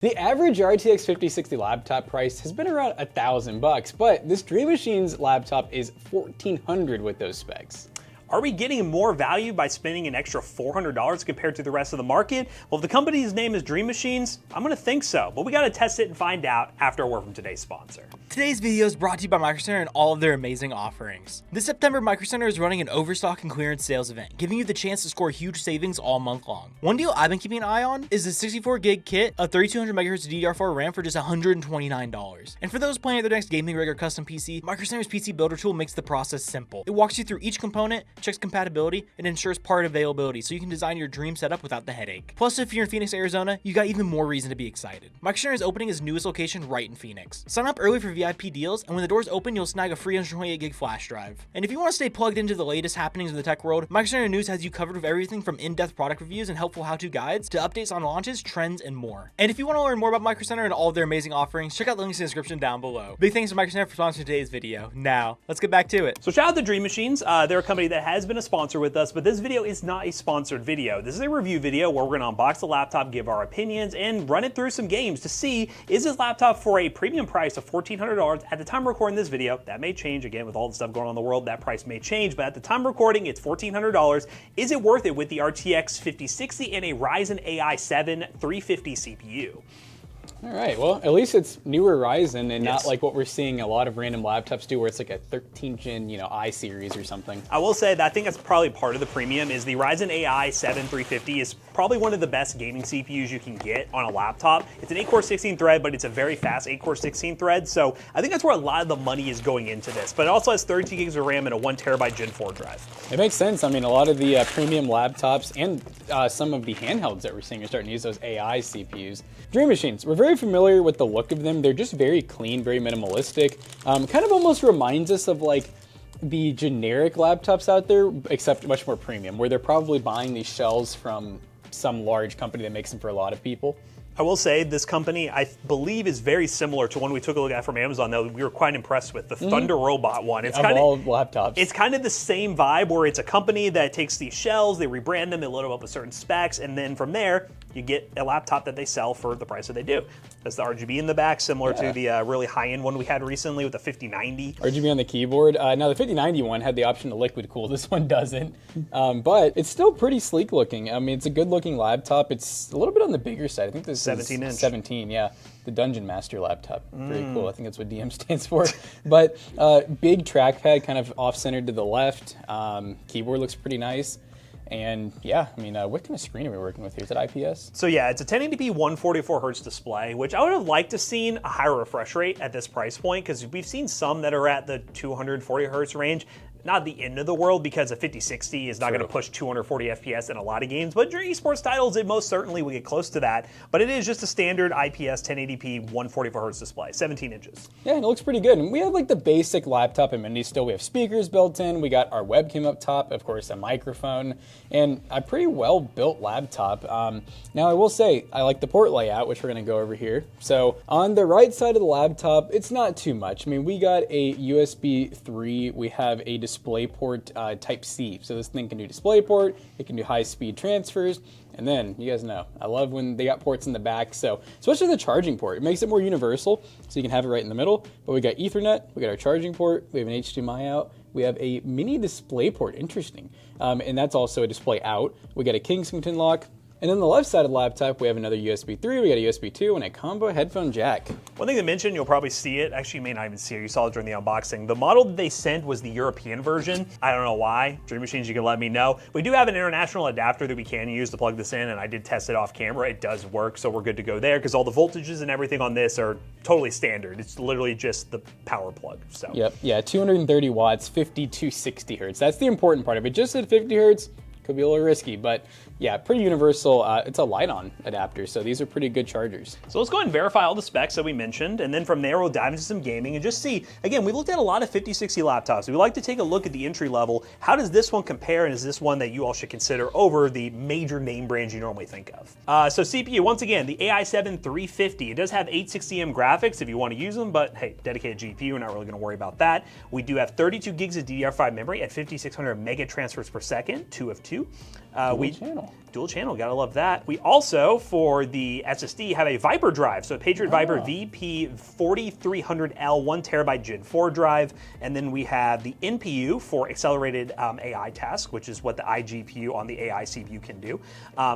The average RTX 5060 laptop price has been around $1,000, but this DreamMachines laptop is $1,400 with those specs. Are we getting more value by spending an extra $400 compared to the rest of the market? Well, if the company's name is DreamMachines, I'm gonna think so, but we gotta test it and find out after a word from today's sponsor. Today's video is brought to you by Microcenter and all of their amazing offerings. This September, Microcenter is running an overstock and clearance sales event, giving you the chance to score huge savings all month long. One deal I've been keeping an eye on is the 64 gig kit of 3200 MHz DDR4 RAM for just $129. And for those planning their next gaming rig or custom PC, Microcenter's PC Builder tool makes the process simple. It walks you through each component, checks compatibility, and ensures part availability so you can design your dream setup without the headache. Plus, if you're in Phoenix, Arizona, you got even more reason to be excited. Microcenter is opening its newest location right in Phoenix. Sign up early for VIP deals, and when the doors open, you'll snag a free 128 gig flash drive. And if you want to stay plugged into the latest happenings in the tech world, Microcenter News has you covered with everything from in-depth product reviews and helpful how-to guides to updates on launches, trends, and more. And if you want to learn more about Microcenter and all of their amazing offerings, check out the links in the description down below. Big thanks to Microcenter for sponsoring today's video. Now, let's get back to it. So shout out to DreamMachines. They're a company that has been a sponsor with us, but this video is not a sponsored video. This is a review video where we're gonna unbox the laptop, give our opinions, and run it through some games to see, is this laptop for a premium price of $1,400 at the time of recording this video? That may change, again, with all the stuff going on in the world, that price may change, but at the time of recording, it's $1,400. Is it worth it with the RTX 5060 and a Ryzen AI 7 350 CPU? All right, well, at least it's newer Ryzen and not like what we're seeing a lot of random laptops do where it's like a 13th gen, I series or something. I will say that I think that's probably part of the premium is the Ryzen AI 7 350 is probably one of the best gaming CPUs you can get on a laptop. It's an 8-core 16 thread, but it's a very fast 8-core 16 thread. So I think that's where a lot of the money is going into this. But it also has 32 gigs of RAM and a 1 terabyte Gen 4 drive. It makes sense. I mean, a lot of the premium laptops and some of the handhelds that we're seeing are starting to use those AI CPUs. DreamMachines, we're very familiar with the look of them. They're just very clean, very minimalistic. Kind of almost reminds us of like the generic laptops out there, except much more premium, where they're probably buying these shells from some large company that makes them for a lot of people. I will say this company, I believe, is very similar to one we took a look at from Amazon that we were quite impressed with, the Thunder Robot one. It's kind of all laptops. It's kind of the same vibe where it's a company that takes these shells, they rebrand them, they load them up with certain specs, and then from there, you get a laptop that they sell for the price that they do. There's the RGB in the back, similar to the really high-end one we had recently with the 5090. RGB on the keyboard. Now the 5090 one had the option to liquid cool. This one doesn't, but it's still pretty sleek looking. I mean, it's a good looking laptop. It's a little bit on the bigger side. I think this 17 inch. 17, yeah. The Dungeon Master laptop. Very cool. I think that's what DM stands for. But big trackpad, kind of off-centered to the left. Keyboard looks pretty nice. And yeah, I mean, what kind of screen are we working with here? Is it IPS? So yeah, it's a 1080p 144Hz display, which I would have liked to seen a higher refresh rate at this price point, because we've seen some that are at the 240Hz range. Not the end of the world, because a 5060 is not going to push 240 FPS in a lot of games, but during esports titles, it most certainly will get close to that. But it is just a standard IPS 1080p 144Hz display, 17 inches. Yeah, and it looks pretty good. And we have like the basic laptop amenities still. We have speakers built in. We got our webcam up top, of course, a microphone, and a pretty well-built laptop. Now, I will say, I like the port layout, which we're going to go over here. So on the right side of the laptop, it's not too much. I mean, we got a USB 3. We have a DisplayPort Type-C. So this thing can do DisplayPort, it can do high-speed transfers, and then, you guys know, I love when they got ports in the back, so especially the charging port. It makes it more universal, so you can have it right in the middle, but we got Ethernet, we got our charging port, we have an HDMI out, we have a mini DisplayPort, interesting, and that's also a display out. We got a Kingston lock. And on the left side of the laptop, we have another USB 3, we got a USB 2, and a combo headphone jack. One thing to mention, you'll probably see it, actually you may not even see it, you saw it during the unboxing. The model that they sent was the European version. I don't know why. DreamMachines, you can let me know. We do have an international adapter that we can use to plug this in, and I did test it off camera. It does work, so we're good to go there, because all the voltages and everything on this are totally standard. It's literally just the power plug, so. Yep, yeah, 230 watts, 50 to 60 hertz. That's the important part of it. Just at 50 hertz, could be a little risky, but yeah, pretty universal. It's a light-on adapter, so these are pretty good chargers. So let's go ahead and verify all the specs that we mentioned, and then from there we'll dive into some gaming and just see, again, we looked at a lot of 5060 laptops. We like to take a look at the entry level. How does this one compare, and is this one that you all should consider over the major name brands you normally think of? So CPU, once again, the AI 7 350. It does have 860M graphics if you want to use them, but hey, dedicated GPU, we're not really going to worry about that. We do have 32 gigs of DDR5 memory at 5600 mega transfers per second, 2 of 2. Dual channel, gotta love that. We also, for the SSD, have a Viper drive. So a Patriot Viper VP4300L 1TB Gen 4 drive. And then we have the NPU for accelerated AI task, which is what the iGPU on the AI CPU can do.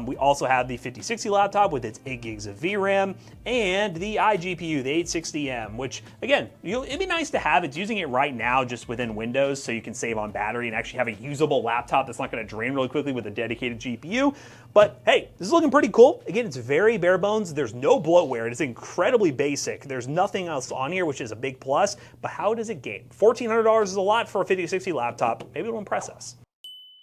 We also have the 5060 laptop with its 8 gigs of VRAM and the iGPU, the 860M, which again, it'd be nice to have. It's using it right now just within Windows, so you can save on battery and actually have a usable laptop that's not gonna drain really quickly with a dedicated GPU. But hey, this is looking pretty cool. Again, it's very bare bones. There's no bloatware. It is incredibly basic. There's nothing else on here, which is a big plus. But how does it game? $1,400 is a lot for a 5060 laptop. Maybe it'll impress us.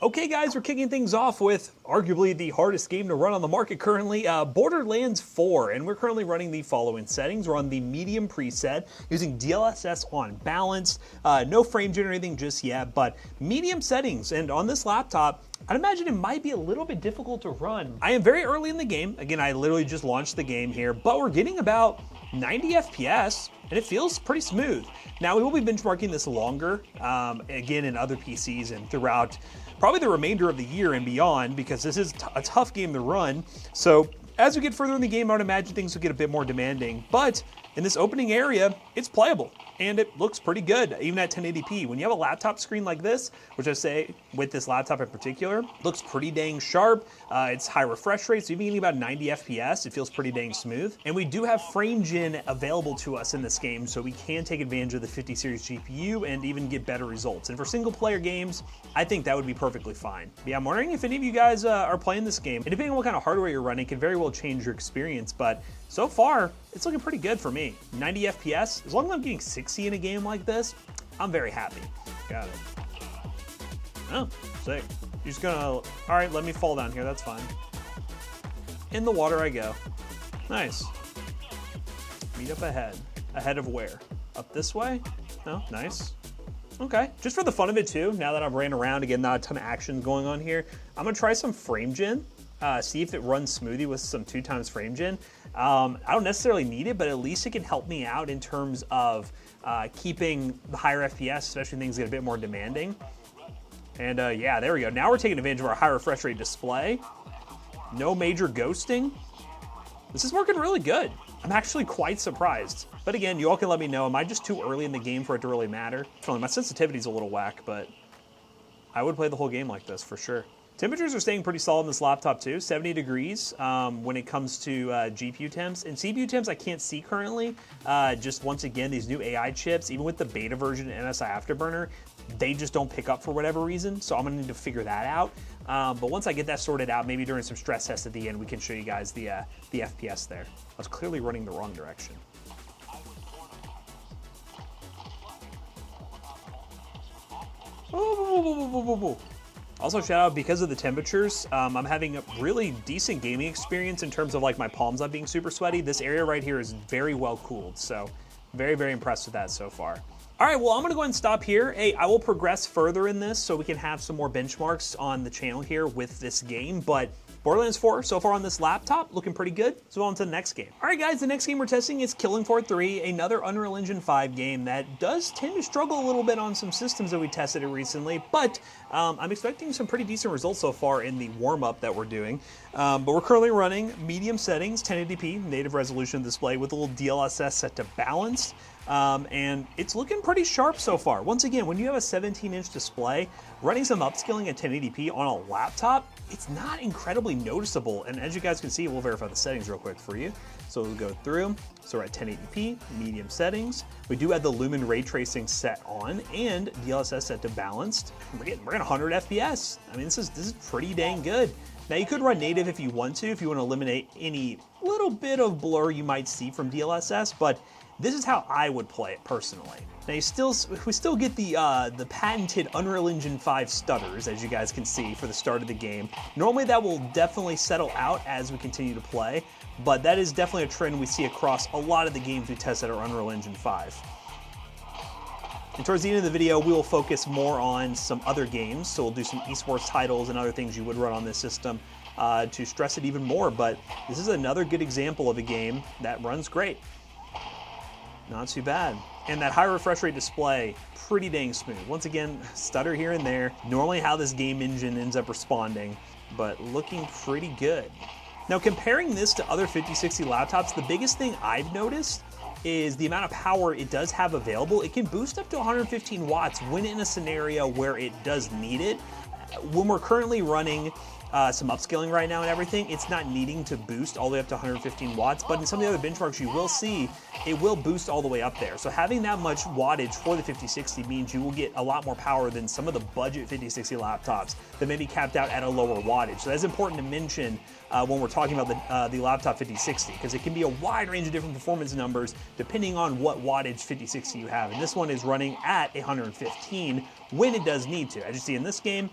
Okay guys, we're kicking things off with arguably the hardest game to run on the market currently, Borderlands 4, and we're currently running the following settings. We're on the medium preset, using DLSS on balance, no frame gen or anything just yet, but medium settings, and on this laptop, I'd imagine it might be a little bit difficult to run. I am very early in the game. Again, I literally just launched the game here, but we're getting about 90 FPS, and it feels pretty smooth. Now, we will be benchmarking this longer, again, in other PCs and throughout probably the remainder of the year and beyond, because this is a tough game to run. So as we get further in the game, I would imagine things will get a bit more demanding. But in this opening area, it's playable, and it looks pretty good, even at 1080p. When you have a laptop screen like this, which I say with this laptop in particular, looks pretty dang sharp. It's high refresh rate, so even getting about 90 FPS, it feels pretty dang smooth. And we do have frame gen available to us in this game, so we can take advantage of the 50 series GPU and even get better results. And for single player games, I think that would be perfectly fine. But yeah, I'm wondering if any of you guys are playing this game. And depending on what kind of hardware you're running, it can very well change your experience, but so far, it's looking pretty good for me. 90 FPS, as long as I'm getting 60 in a game like this, I'm very happy. Got it. Oh, sick. You're just gonna, all right, let me fall down here, that's fine. In the water I go. Nice. Meet up ahead. Ahead of where? Up this way? No, nice. Okay, just for the fun of it too, now that I've ran around, again, not a ton of action going on here, I'm gonna try some frame gen, see if it runs smoothly with some 2x frame gen. I don't necessarily need it, but at least it can help me out in terms of keeping the higher FPS, especially when things get a bit more demanding. And yeah, there we go. Now we're taking advantage of our high refresh rate display. No major ghosting. This is working really good. I'm actually quite surprised. But again, you all can let me know, am I just too early in the game for it to really matter? My sensitivity's a little whack, but I would play the whole game like this for sure. Temperatures are staying pretty solid in this laptop too, 70 degrees when it comes to GPU temps. And CPU temps I can't see currently. Just once again, these new AI chips, even with the beta version MSI Afterburner, they just don't pick up for whatever reason. So I'm gonna need to figure that out. But once I get that sorted out, maybe during some stress tests at the end, we can show you guys the FPS there. I was clearly running the wrong direction. Also, shout out, because of the temperatures, I'm having a really decent gaming experience in terms of like my palms not being super sweaty. This area right here is very well cooled, so very, very impressed with that so far. All right, well, I'm gonna go ahead and stop here. Hey, I will progress further in this so we can have some more benchmarks on the channel here with this game, but Borderlands 4 so far on this laptop, looking pretty good. So on to the next game. All right, guys, the next game we're testing is Killing Floor 3, another Unreal Engine 5 game that does tend to struggle a little bit on some systems that we tested it recently, but I'm expecting some pretty decent results so far in the warm-up that we're doing. But we're currently running medium settings, 1080p, native resolution display with a little DLSS set to balanced. And it's looking pretty sharp so far. Once again, when you have a 17-inch display, running some upscaling at 1080p on a laptop, it's not incredibly noticeable. And as you guys can see, we'll verify the settings real quick for you. So we'll go through. So we're at 1080p, medium settings. We do have the Lumen ray tracing set on and DLSS set to balanced. We're getting 100 FPS. I mean, this is pretty dang good. Now you could run native if you want to eliminate any little bit of blur you might see from DLSS, but this is how I would play it personally. Now we still get the patented Unreal Engine 5 stutters, as you guys can see, for the start of the game. Normally that will definitely settle out as we continue to play, but that is definitely a trend we see across a lot of the games we test that are Unreal Engine 5. And towards the end of the video, we will focus more on some other games, so we'll do some esports titles and other things you would run on this system to stress it even more, but this is another good example of a game that runs great. Not too bad. And that high refresh rate display, pretty dang smooth. Once again, stutter here and there. Normally how this game engine ends up responding. but looking pretty good. Now, comparing this to other 5060 laptops, the biggest thing I've noticed is the amount of power it does have available. It can boost up to 115 watts when in a scenario where it does need it. When we're currently running some upscaling right now and everything, it's not needing to boost all the way up to 115 watts, but in some of the other benchmarks you will see, it will boost all the way up there. So having that much wattage for the 5060 means you will get a lot more power than some of the budget 5060 laptops that may be capped out at a lower wattage. So that's important to mention when we're talking about the laptop 5060, because it can be a wide range of different performance numbers depending on what wattage 5060 you have. And this one is running at 115 when it does need to. As you see in this game,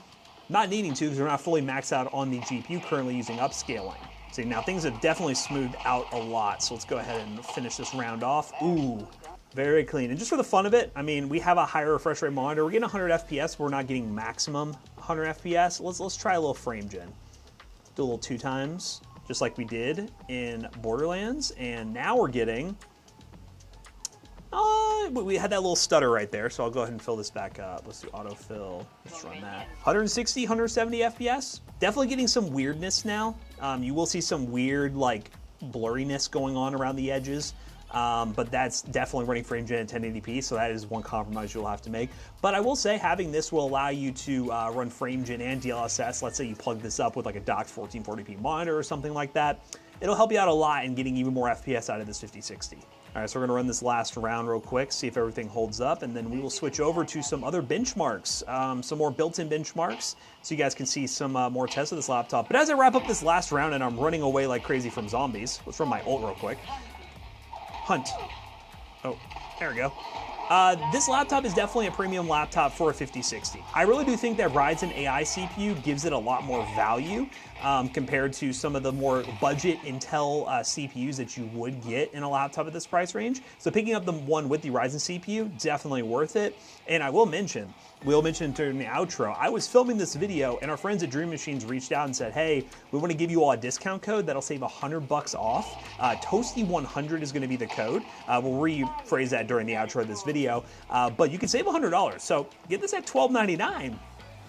not needing to because we're not fully maxed out on the GPU currently using upscaling. See, now things have definitely smoothed out a lot, so let's go ahead and finish this round off. Ooh, very clean. And just for the fun of it, I mean, we have a higher refresh rate monitor. We're getting 100 FPS, but we're not getting maximum 100 FPS. Let's try a little frame gen. Do a little 2 times, just like we did in Borderlands, and now we're getting... we had that little stutter right there, so I'll go ahead and fill this back up. Let's do autofill. Let's run that. 160, 170 FPS. Definitely getting some weirdness now. You will see some weird, like, blurriness going on around the edges, but that's definitely running frame gen at 1080p, so that is one compromise you'll have to make. But I will say having this will allow you to run frame gen and DLSS. Let's say you plug this up with like a docked 1440p monitor or something like that. It'll help you out a lot in getting even more FPS out of this 5060. All right, so we're gonna run this last round real quick, see if everything holds up, and then we will switch over to some other benchmarks, some more built-in benchmarks, so you guys can see some more tests of this laptop. But as I wrap up this last round and I'm running away like crazy from zombies, let's run my ult real quick. Hunt. Oh, there we go. This laptop is definitely a premium laptop for a 5060. I really do think that Ryzen AI CPU gives it a lot more value compared to some of the more budget Intel CPUs that you would get in a laptop at this price range. So picking up the one with the Ryzen CPU, definitely worth it. And I will mention, we'll mention during the outro, I was filming this video and our friends at DreamMachines reached out and said, hey, we want to give you all a discount code that'll save $100 off. Toasty100 is going to be the code. We'll rephrase that during the outro of this video, but you can save $100. So get this at $12.99.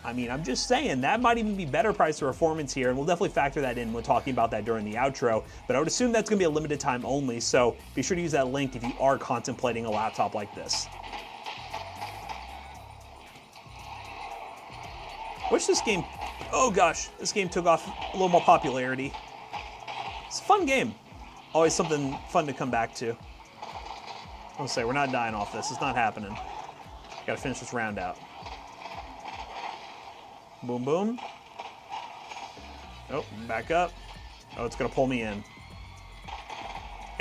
I mean, I'm just saying, that might even be better price to performance here, and we'll definitely factor that in when talking about that during the outro, but I would assume that's going to be a limited time only, so be sure to use that link if you are contemplating a laptop like this. Wish this game, oh gosh, this game took off a little more popularity. It's a fun game. Always something fun to come back to. I'll say, we're not dying off this. It's not happening. Gotta finish this round out. Boom, boom. Oh, back up. Oh, it's gonna pull me in.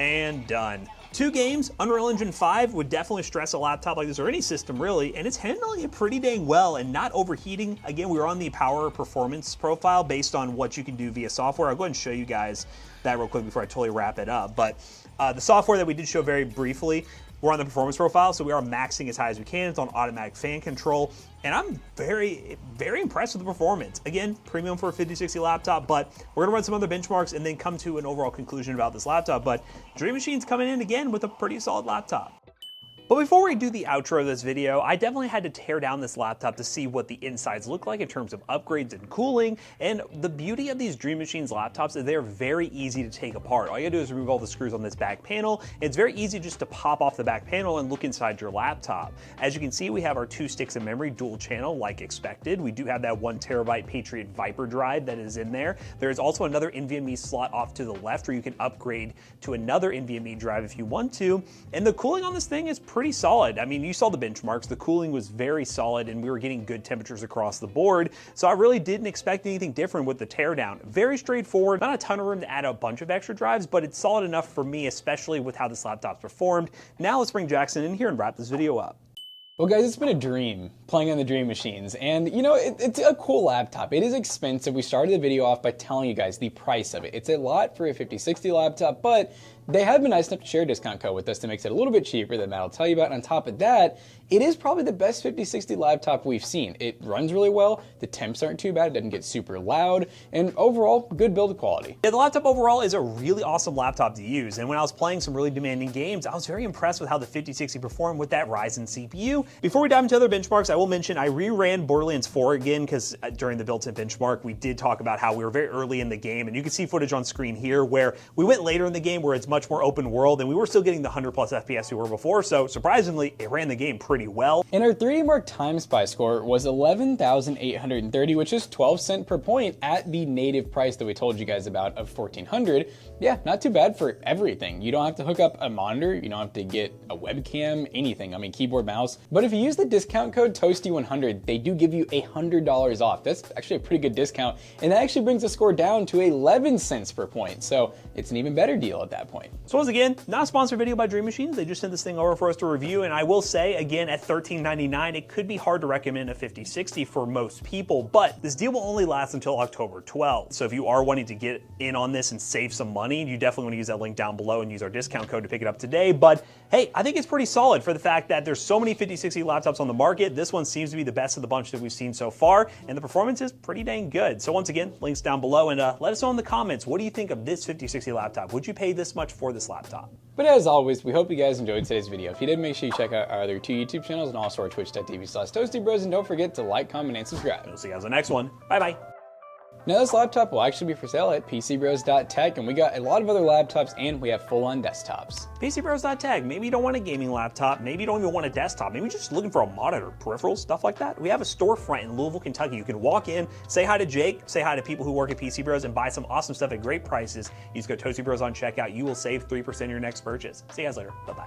And done. 2 games, Unreal Engine 5 would definitely stress a laptop like this, or any system really, and it's handling it pretty dang well and not overheating. Again, we were on the power performance profile based on what you can do via software. I'll go ahead and show you guys that real quick before I totally wrap it up. But the software that we did show very briefly, we're on the performance profile, so we are maxing as high as we can. It's on automatic fan control, and I'm very, very impressed with the performance. Again, premium for a 5060 laptop, but we're gonna run some other benchmarks and then come to an overall conclusion about this laptop. But DreamMachines coming in again with a pretty solid laptop. But before we do the outro of this video, I definitely had to tear down this laptop to see what the insides look like in terms of upgrades and cooling. And the beauty of these DreamMachines laptops is they're very easy to take apart. All you gotta do is remove all the screws on this back panel. It's very easy just to pop off the back panel and look inside your laptop. As you can see, we have our 2 sticks of memory, dual channel like expected. We do have that 1TB Patriot Viper drive that is in there. There is also another NVMe slot off to the left where you can upgrade to another NVMe drive if you want to. And the cooling on this thing is pretty solid. I mean, you saw the benchmarks. The cooling was very solid and we were getting good temperatures across the board. So I really didn't expect anything different with the teardown. Very straightforward, not a ton of room to add a bunch of extra drives, but it's solid enough for me, especially with how this laptop's performed. Now let's bring Jackson in here and wrap this video up. Well guys, it's been a dream playing on the DreamMachines, and you know, it's a cool laptop. It is expensive. We started the video off by telling you guys the price of it. It's a lot for a 5060 laptop, but They have been nice enough to share a discount code with us that makes it a little bit cheaper than Matt will tell you about. And on top of that, it is probably the best 5060 laptop we've seen. It runs really well, the temps aren't too bad, it doesn't get super loud, and overall, good build quality. Yeah, the laptop overall is a really awesome laptop to use, and when I was playing some really demanding games, I was very impressed with how the 5060 performed with that Ryzen CPU. Before we dive into other benchmarks, I will mention I reran Borderlands 4 again, because during the built-in benchmark, we did talk about how we were very early in the game, and you can see footage on screen here where we went later in the game where it's much more open world, and we were still getting the 100 plus FPS we were before, so surprisingly, it ran the game pretty well. And our 3D Mark Time Spy score was 11,830, which is 12 cents per point at the native price that we told you guys about of 1,400. Yeah, not too bad for everything. You don't have to hook up a monitor, you don't have to get a webcam, anything. I mean, keyboard, mouse. But if you use the discount code Toasty100, they do give you $100 off. That's actually a pretty good discount, and that actually brings the score down to 11 cents per point. So it's an even better deal at that point. So once again, not a sponsored video by DreamMachines. They just sent this thing over for us to review, and I will say, again, at $13.99, it could be hard to recommend a 5060 for most people, but this deal will only last until October 12th. So if you are wanting to get in on this and save some money, you definitely want to use that link down below and use our discount code to pick it up today. But hey, I think it's pretty solid for the fact that there's so many 5060 laptops on the market. This one seems to be the best of the bunch that we've seen so far, and the performance is pretty dang good. So once again, links down below, and let us know in the comments, what do you think of this 5060 laptop? Would you pay this much for this laptop? But as always, we hope you guys enjoyed today's video. If you did, make sure you check out our other 2 YouTube channels and also our twitch.tv/ToastyBros, and don't forget to like, comment, and subscribe. We'll see you guys on the next one. Bye-bye. Now this laptop will actually be for sale at PCBros.tech, and we got a lot of other laptops, and we have full-on desktops. PCBros.tech, maybe you don't want a gaming laptop, maybe you don't even want a desktop, maybe you're just looking for a monitor, peripherals, stuff like that. We have a storefront in Louisville, Kentucky. You can walk in, say hi to Jake, say hi to people who work at PC Bros, and buy some awesome stuff at great prices. Use code ToastyBros on checkout. You will save 3% of your next purchase. See you guys later. Bye-bye.